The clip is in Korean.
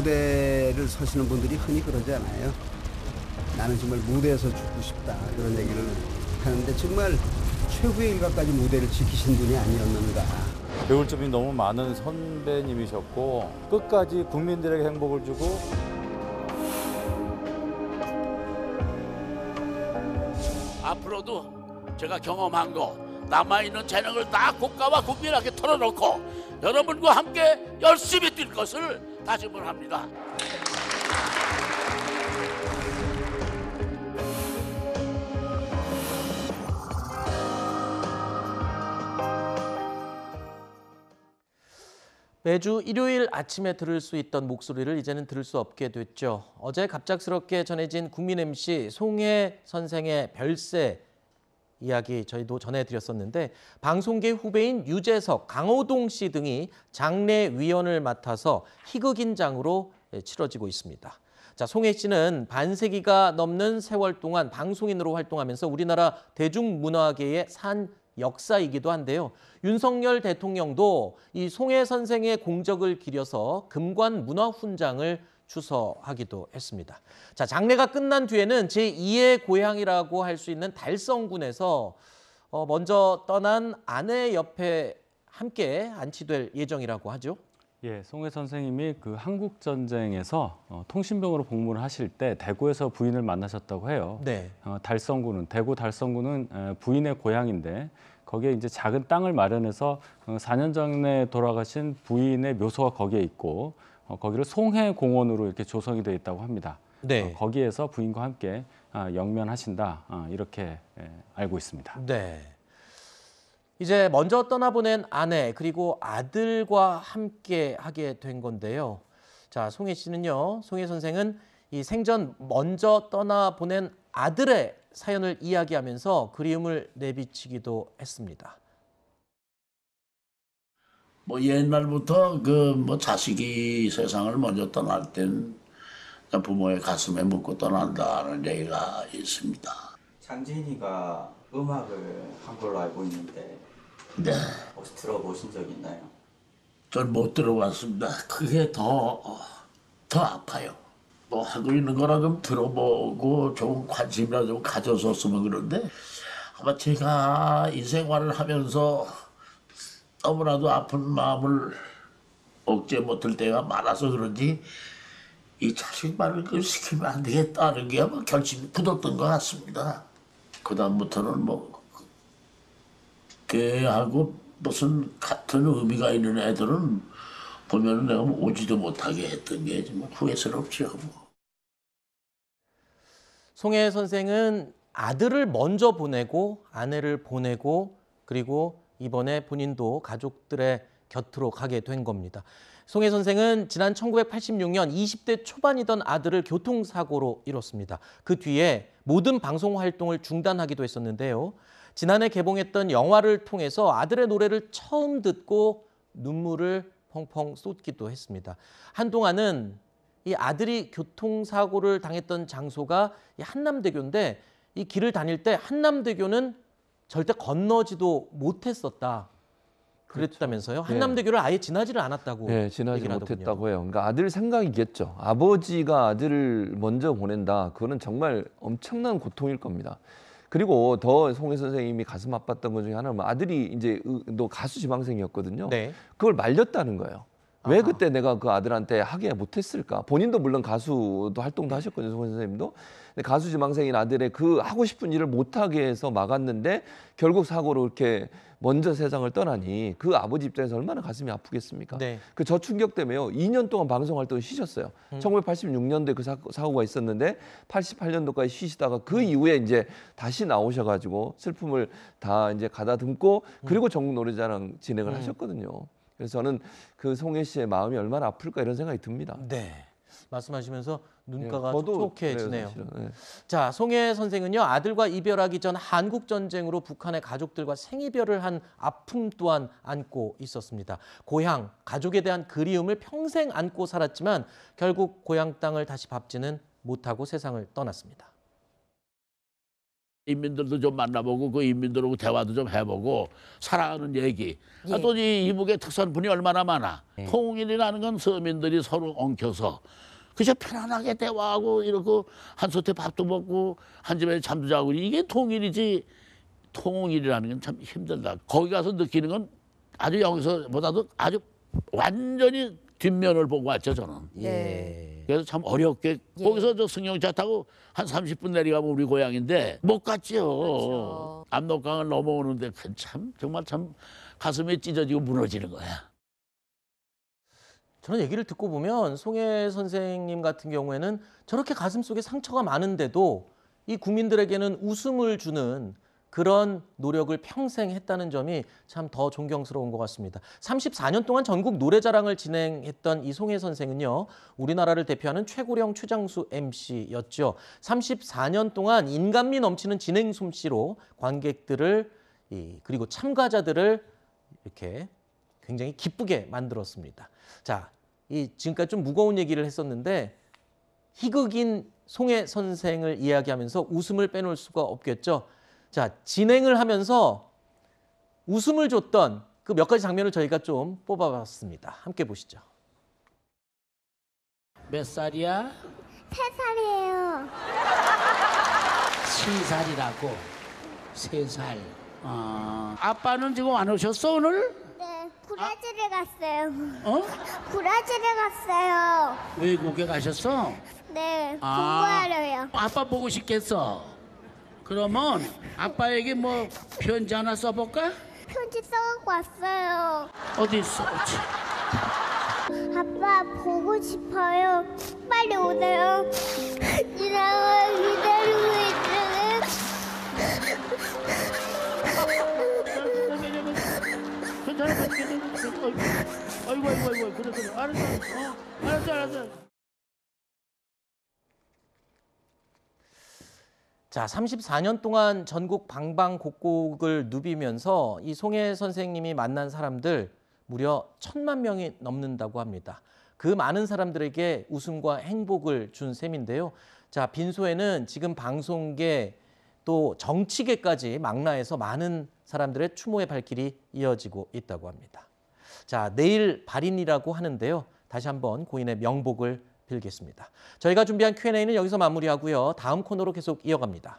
무대를 서시는 분들이 흔히 그러지 않아요. 나는 정말 무대에서 죽고 싶다 그런 얘기를 하는데 정말 최후의 일각까지 무대를 지키신 분이 아니었는가. 배울 점이 너무 많은 선배님이셨고 끝까지 국민들에게 행복을 주고 앞으로도 제가 경험한 거 남아있는 재능을 다 국가와 국민에게 털어놓고 여러분과 함께 열심히 뛸 것을 다짐을 합니다. 매주 일요일 아침에 들을 수 있던 목소리를 이제는 들을 수 없게 됐죠. 어제 갑작스럽게 전해진 국민 MC 송혜 선생의 별세 이야기 저희도 전해드렸었는데 방송계 후배인 유재석, 강호동 씨 등이 장례위원을 맡아서 희극인장으로 치러지고 있습니다. 자, 송혜 씨는 반세기가 넘는 세월 동안 방송인으로 활동하면서 우리나라 대중문화계의 산 역사이기도 한데요. 윤석열 대통령도 이 송혜 선생의 공적을 기려서 금관 문화훈장을 추서하기도 했습니다. 자, 장례가 끝난 뒤에는 제2의 고향이라고 할 수 있는 달성군에서 먼저 떠난 아내 옆에 함께 안치될 예정이라고 하죠. 예, 송혜 선생님이 그 한국 전쟁에서 통신병으로 복무를 하실 때 대구에서 부인을 만나셨다고 해요. 네. 달성군은 대구 달성군은 부인의 고향인데 거기에 이제 작은 땅을 마련해서 4년 전에 돌아가신 부인의 묘소가 거기에 있고 거기를 송혜공원으로 이렇게 조성이 되어 있다고 합니다. 네. 거기에서 부인과 함께 영면하신다 이렇게 알고 있습니다. 네. 이제 먼저 떠나보낸 아내 그리고 아들과 함께 하게 된 건데요. 자, 송혜 씨는요. 송혜 선생은 이 생전 먼저 떠나보낸 아들의 사연을 이야기하면서 그리움을 내비치기도 했습니다. 뭐 옛날부터 그 자식이 세상을 먼저 떠날 땐 부모의 가슴에 묻고 떠난다는 얘기가 있습니다. 장진이가 음악을 한 걸로 알고 있는데 네. 혹시 들어보신 적 있나요? 전 못 들어봤습니다. 그게 더 아파요. 뭐 하고 있는 거라 좀 들어보고 좀 관심이라 좀 가졌었으면 그런데 아마 제가 인생활을 하면서 너무나도 아픈 마음을 억제 못할 때가 많아서 그런지 이 자식 말을 그 시키면 안 되겠다는 게 아마 결심이 굳었던 것 같습니다. 그다음부터는 뭐 걔하고 무슨 같은 의미가 있는 애들은 보면 내가 뭐 오지도 못하게 했던 게 좀 후회스럽죠. 송혜 선생은 아들을 먼저 보내고 아내를 보내고 그리고 이번에 본인도 가족들의 곁으로 가게 된 겁니다. 송혜 선생은 지난 1986년 20대 초반이던 아들을 교통사고로 잃었습니다. 그 뒤에 모든 방송 활동을 중단하기도 했었는데요. 지난해 개봉했던 영화를 통해서 아들의 노래를 처음 듣고 눈물을 펑펑 쏟기도 했습니다. 한동안은 이 아들이 교통사고를 당했던 장소가 이 한남대교인데 이 길을 다닐 때 한남대교는 절대 건너지도 못했었다. 그랬다면서요? 그렇죠. 한남대교를 아예 지나지를 않았다고. 네, 지나지 못했다고 해요. 그러니까 아들 생각이겠죠. 아버지가 아들을 먼저 보낸다. 그거는 정말 엄청난 고통일 겁니다. 그리고 더 송혜 선생님이 가슴 아팠던 것 중에 하나는 아들이 이제 너 가수 지망생이었거든요. 네. 그걸 말렸다는 거예요. 왜 아하. 그때 내가 그 아들한테 하게 못했을까? 본인도 물론 가수도 활동도 하셨거든요, 송혜 선생님도. 근데 가수 지망생인 아들의 그 하고 싶은 일을 못하게 해서 막았는데 결국 사고로 이렇게 먼저 세상을 떠나니 그 아버지 입장에서 얼마나 가슴이 아프겠습니까? 네. 그 저 충격 때문에요. 2년 동안 방송 활동을 쉬셨어요. 1986년도에 그 사고가 있었는데 88년도까지 쉬시다가 그 이후에 이제 다시 나오셔가지고 슬픔을 다 이제 가다듬고 그리고 전국 노래자랑 진행을 하셨거든요. 그래서 저는 그 송혜 씨의 마음이 얼마나 아플까 이런 생각이 듭니다. 네. 말씀하시면서 눈가가 저도 촉촉해지네요. 그래요, 사실은. 네. 자, 송혜 선생은요. 아들과 이별하기 전 한국전쟁으로 북한의 가족들과 생이별을 한 아픔 또한 안고 있었습니다. 고향, 가족에 대한 그리움을 평생 안고 살았지만 결국 고향 땅을 다시 밟지는 못하고 세상을 떠났습니다. 인민들도 좀 만나보고 그 인민들하고 대화도 좀 해보고 살아가는 얘기. 예. 또 이 이북의 특산분이 얼마나 많아. 통일이라는 건 서민들이 서로 엉켜서 그저 편안하게 대화하고 이러고 한솥에 밥도 먹고 한 집에 잠도 자고 이게 통일이지. 통일이라는 건 참 힘들다. 거기 가서 느끼는 건 아주 여기서보다도 아주 완전히 뒷면을 보고 왔죠 저는. 예. 그래서 참 어렵게 거기서 저 승용차 타고 한 30분 내려가면 우리 고향인데 못 갔죠. 그렇죠. 압록강을 넘어오는데 참 정말 참 가슴이 찢어지고 무너지는 거야. 저는 얘기를 듣고 보면 송해 선생님 같은 경우에는 저렇게 가슴속에 상처가 많은데도 이 국민들에게는 웃음을 주는 그런 노력을 평생 했다는 점이 참 더 존경스러운 것 같습니다. 34년 동안 전국 노래자랑을 진행했던 이 송해 선생은요, 우리나라를 대표하는 최고령 최장수 MC였죠. 34년 동안 인간미 넘치는 진행 솜씨로 관객들을 그리고 참가자들을 이렇게 굉장히 기쁘게 만들었습니다. 자, 지금까지 좀 무거운 얘기를 했었는데 희극인 송해 선생을 이야기하면서 웃음을 빼놓을 수가 없겠죠. 자, 진행을 하면서 웃음을 줬던 그 몇 가지 장면을 저희가 좀 뽑아봤습니다. 함께 보시죠. 몇 살이야? 3살이에요. 7살이라고. 3살. 아빠는 지금 안 오셨어 오늘? 네, 브라질에 갔어요. 어? 브라질에 갔어요. 외국에 가셨어? 네, 아. 공부하려요. 아빠 보고 싶겠어. 그러면 아빠에게 뭐 편지 하나 써볼까? 편지 써갖고 왔어요. 어디 있어? 아빠 보고 싶어요. 빨리 오세요. 이랑을 기다리고 있어요. 괜찮아. 아이고. 그래. 알았어. 자, 34년 동안 전국 방방곡곡을 누비면서 이 송해 선생님이 만난 사람들 무려 1,000만 명이 넘는다고 합니다. 그 많은 사람들에게 웃음과 행복을 준 셈인데요. 자, 빈소에는 지금 방송계 또 정치계까지 망라해서 많은 사람들의 추모의 발길이 이어지고 있다고 합니다. 자, 내일 발인이라고 하는데요. 다시 한번 고인의 명복을 빌겠습니다. 저희가 준비한 Q&A는 여기서 마무리하고요. 다음 코너로 계속 이어갑니다.